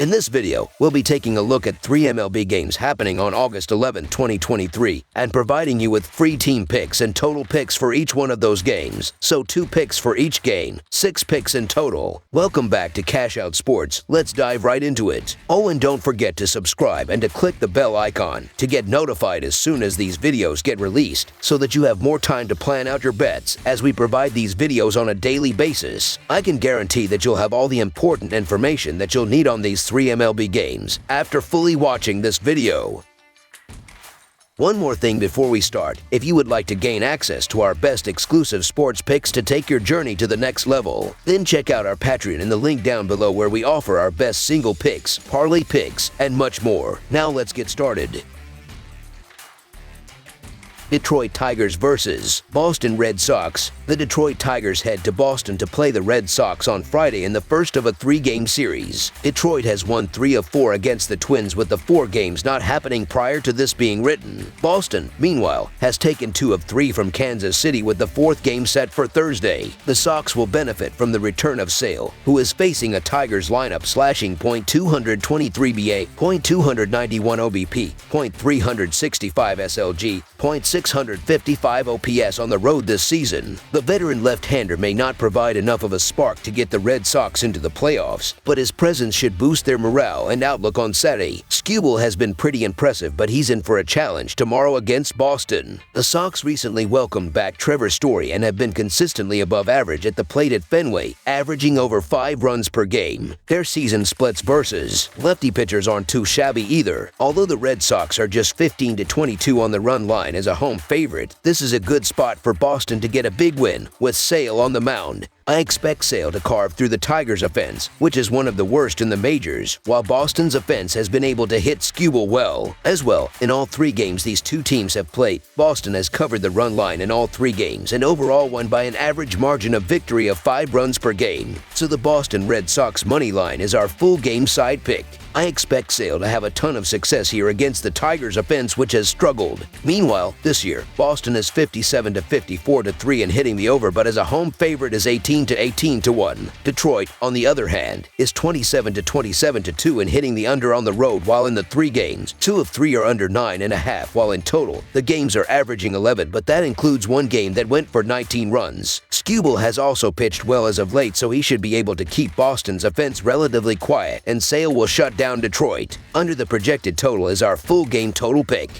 In this video, we'll be taking a look at 3 MLB games happening on August 11, 2023, and providing you with free team picks and total picks for each one of those games. So 2 picks for each game, 6 picks in total. Welcome back to Cash Out Sports. Let's dive right into it. Oh, and don't forget to subscribe and to click the bell icon to get notified as soon as these videos get released, so that you have more time to plan out your bets as we provide these videos on a daily basis. I can guarantee that you'll have all the important information that you'll need on these 3 MLB games after fully watching this video. One more thing before we start: if you would like to gain access to our best exclusive sports picks to take your journey to the next level, then check out our Patreon in the link down below, where we offer our best single picks, parlay picks, and much more. Now let's get started. Detroit Tigers versus Boston Red Sox. The Detroit Tigers head to Boston to play the Red Sox on Friday in the first of a 3-game series. Detroit has won 3 of 4 against the Twins, with the 4 games not happening prior to this being written. Boston, meanwhile, has taken 2 of 3 from Kansas City, with the 4th game set for Thursday. The Sox will benefit from the return of Sale, who is facing a Tigers lineup slashing .223 BA, .291 OBP, .365 SLG, .655 OPS on the road this season. The veteran left-hander may not provide enough of a spark to get the Red Sox into the playoffs, but his presence should boost their morale and outlook on Saturday. Skubal has been pretty impressive, but he's in for a challenge tomorrow against Boston. The Sox recently welcomed back Trevor Story and have been consistently above average at the plate at Fenway, averaging over 5 runs per game. Their season splits versus lefty pitchers aren't too shabby either. Although the Red Sox are just 15-22 on the run line as a home favorite, this is a good spot for Boston to get a big win with Sale on the mound. I expect Sale to carve through the Tigers' offense, which is one of the worst in the majors, while Boston's offense has been able to hit Skubal well. As well, in all 3 games these two teams have played, Boston has covered the run line in all 3 games and overall won by an average margin of victory of 5 runs per game. So the Boston Red Sox money line is our full game side pick. I expect Sale to have a ton of success here against the Tigers' offense, which has struggled. Meanwhile, this year, Boston is 57-54-3 in hitting the over, but as a home favorite is 18-1. Detroit, on the other hand, is 27-2 in hitting the under on the road, while in the 3 games, 2 of 3 are under 9.5, while in total, the games are averaging 11, but that includes 1 game that went for 19 runs. Skubal has also pitched well as of late, so he should be able to keep Boston's offense relatively quiet, and Sale will shut down Detroit. Under the projected total is our full game total pick.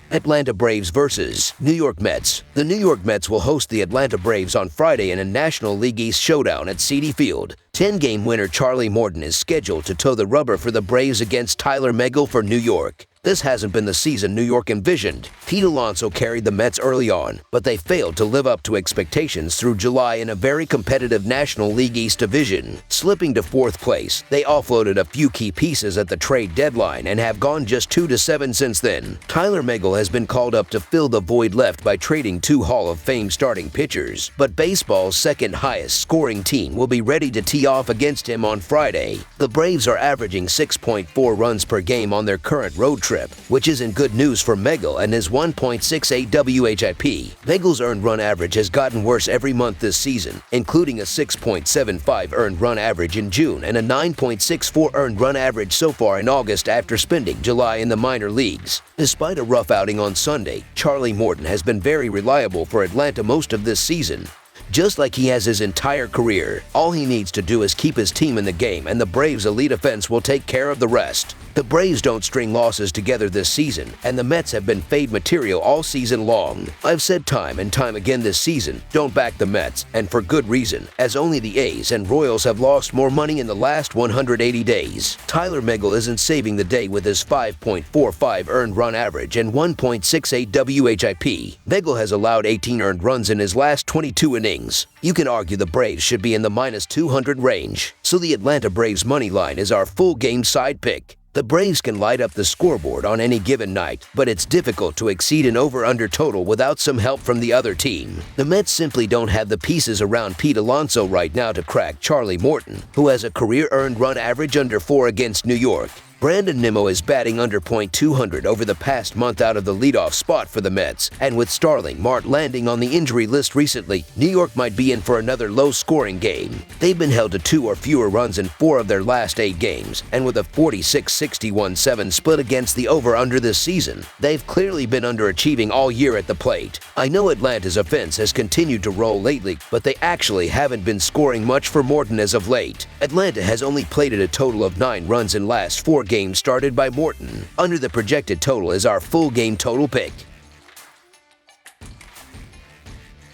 Atlanta Braves versus New York Mets. The New York Mets will host the Atlanta Braves on Friday in a National League East showdown at Citi Field. 10-game winner Charlie Morton is scheduled to toe the rubber for the Braves against Tyler Megill for New York. This hasn't been the season New York envisioned. Pete Alonso carried the Mets early on, but they failed to live up to expectations through July in a very competitive National League East division. Slipping to 4th place, they offloaded a few key pieces at the trade deadline and have gone just 2-7 since then. Tyler Megill has been called up to fill the void left by trading 2 Hall of Fame starting pitchers, but baseball's second highest scoring team will be ready to tee off against him on Friday. The Braves are averaging 6.4 runs per game on their current road trip, which isn't good news for Megill and his 1.68 WHIP. Megill's earned run average has gotten worse every month this season, including a 6.75 earned run average in June and a 9.64 earned run average so far in August after spending July in the minor leagues. Despite a rough outing on Sunday, Charlie Morton has been very reliable for Atlanta most of this season. Just like he has his entire career, all he needs to do is keep his team in the game, and the Braves' elite offense will take care of the rest. The Braves don't string losses together this season, and the Mets have been fade material all season long. I've said time and time again this season, don't back the Mets, and for good reason, as only the A's and Royals have lost more money in the last 180 days. Tyler Megill isn't saving the day with his 5.45 earned run average and 1.68 WHIP. Megill has allowed 18 earned runs in his last 22 innings. You can argue the Braves should be in the -200 range, so the Atlanta Braves money line is our full game side pick. The Braves can light up the scoreboard on any given night, but it's difficult to exceed an over-under total without some help from the other team. The Mets simply don't have the pieces around Pete Alonso right now to crack Charlie Morton, who has a career earned run average under 4 against New York. Brandon Nimmo is batting under .200 over the past month out of the leadoff spot for the Mets, and with Starling Marte landing on the injury list recently, New York might be in for another low-scoring game. They've been held to 2 or fewer runs in 4 of their last 8 games, and with a 46-61-7 split against the over-under this season, they've clearly been underachieving all year at the plate. I know Atlanta's offense has continued to roll lately, but they actually haven't been scoring much for Morton as of late. Atlanta has only plated a total of 9 runs in last 4 games started by Morton. Under the projected total is our full game total pick.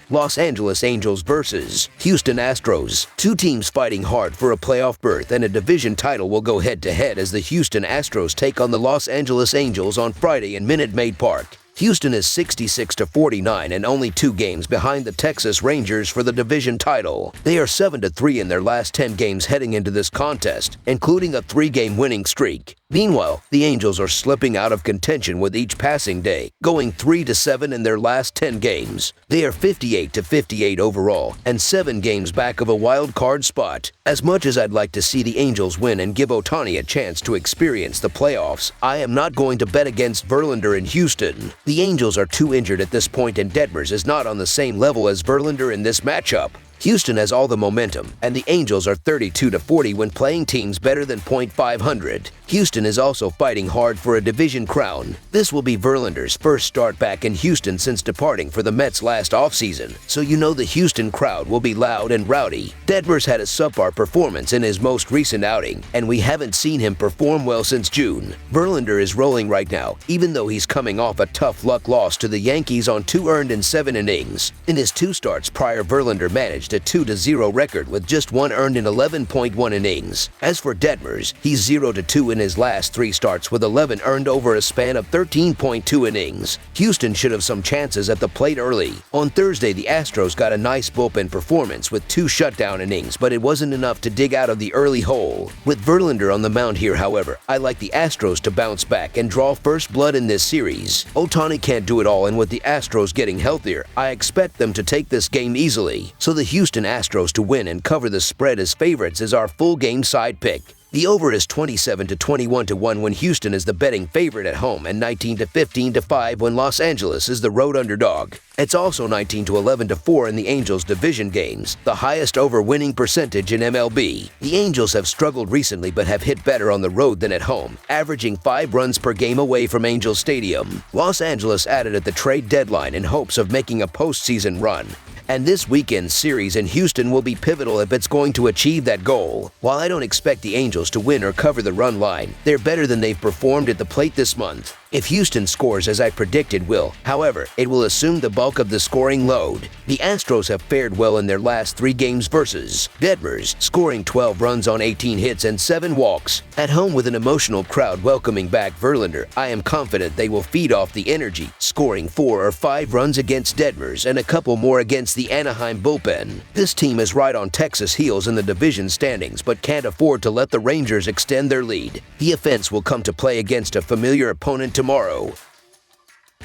Los Angeles Angels versus Houston Astros. 2 teams fighting hard for a playoff berth and a division title will go head-to-head as the Houston Astros take on the Los Angeles Angels on Friday in Minute Maid Park. Houston is 66-49 and only 2 games behind the Texas Rangers for the division title. They are 7-3 in their last 10 games heading into this contest, including a 3-game winning streak. Meanwhile, the Angels are slipping out of contention with each passing day, going 3-7 in their last 10 games. They are 58-58 overall and 7 games back of a wild card spot. As much as I'd like to see the Angels win and give Ohtani a chance to experience the playoffs, I am not going to bet against Verlander in Houston. The Angels are too injured at this point and Detmers is not on the same level as Verlander in this matchup. Houston has all the momentum, and the Angels are 32-40 when playing teams better than .500. Houston is also fighting hard for a division crown. This will be Verlander's first start back in Houston since departing for the Mets last offseason, so you know the Houston crowd will be loud and rowdy. Detmers had a subpar performance in his most recent outing, and we haven't seen him perform well since June. Verlander is rolling right now, even though he's coming off a tough luck loss to the Yankees on 2 earned in 7 innings. In his 2 starts prior, Verlander managed a 2-0 record with just 1 earned in 11.1 innings. As for Detmers, he's 0-2 in his last 3 starts with 11 earned over a span of 13.2 innings. Houston should have some chances at the plate early. On Thursday, the Astros got a nice bullpen performance with 2 shutdown innings, but it wasn't enough to dig out of the early hole. With Verlander on the mound here, however, I like the Astros to bounce back and draw first blood in this series. Ohtani can't do it all, and with the Astros getting healthier, I expect them to take this game easily. So the Houston Astros to win and cover the spread as favorites is our full game side pick. The over is 27-21-1 when Houston is the betting favorite at home and 19-15-5 when Los Angeles is the road underdog. It's also 19-11-4 in the Angels' division games, the highest over winning percentage in MLB. The Angels have struggled recently but have hit better on the road than at home, averaging 5 runs per game away from Angel Stadium. Los Angeles added at the trade deadline in hopes of making a postseason run, and this weekend's series in Houston will be pivotal if it's going to achieve that goal. While I don't expect the Angels to win or cover the run line, they're better than they've performed at the plate this month. If Houston scores as I predicted will, however, it will assume the bulk of the scoring load. The Astros have fared well in their last 3 games versus Detmers, scoring 12 runs on 18 hits and 7 walks. At home with an emotional crowd welcoming back Verlander, I am confident they will feed off the energy, scoring 4 or 5 runs against Detmers and a couple more against the Anaheim bullpen. This team is right on Texas' heels in the division standings but can't afford to let the Rangers extend their lead. The offense will come to play against a familiar opponent tomorrow.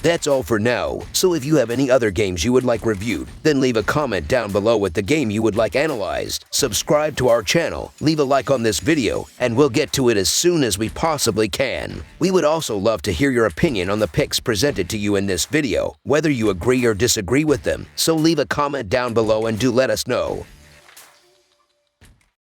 That's all for now, so if you have any other games you would like reviewed, then leave a comment down below with the game you would like analyzed. Subscribe to our channel, leave a like on this video, and we'll get to it as soon as we possibly can. We would also love to hear your opinion on the picks presented to you in this video, whether you agree or disagree with them, so leave a comment down below and do let us know.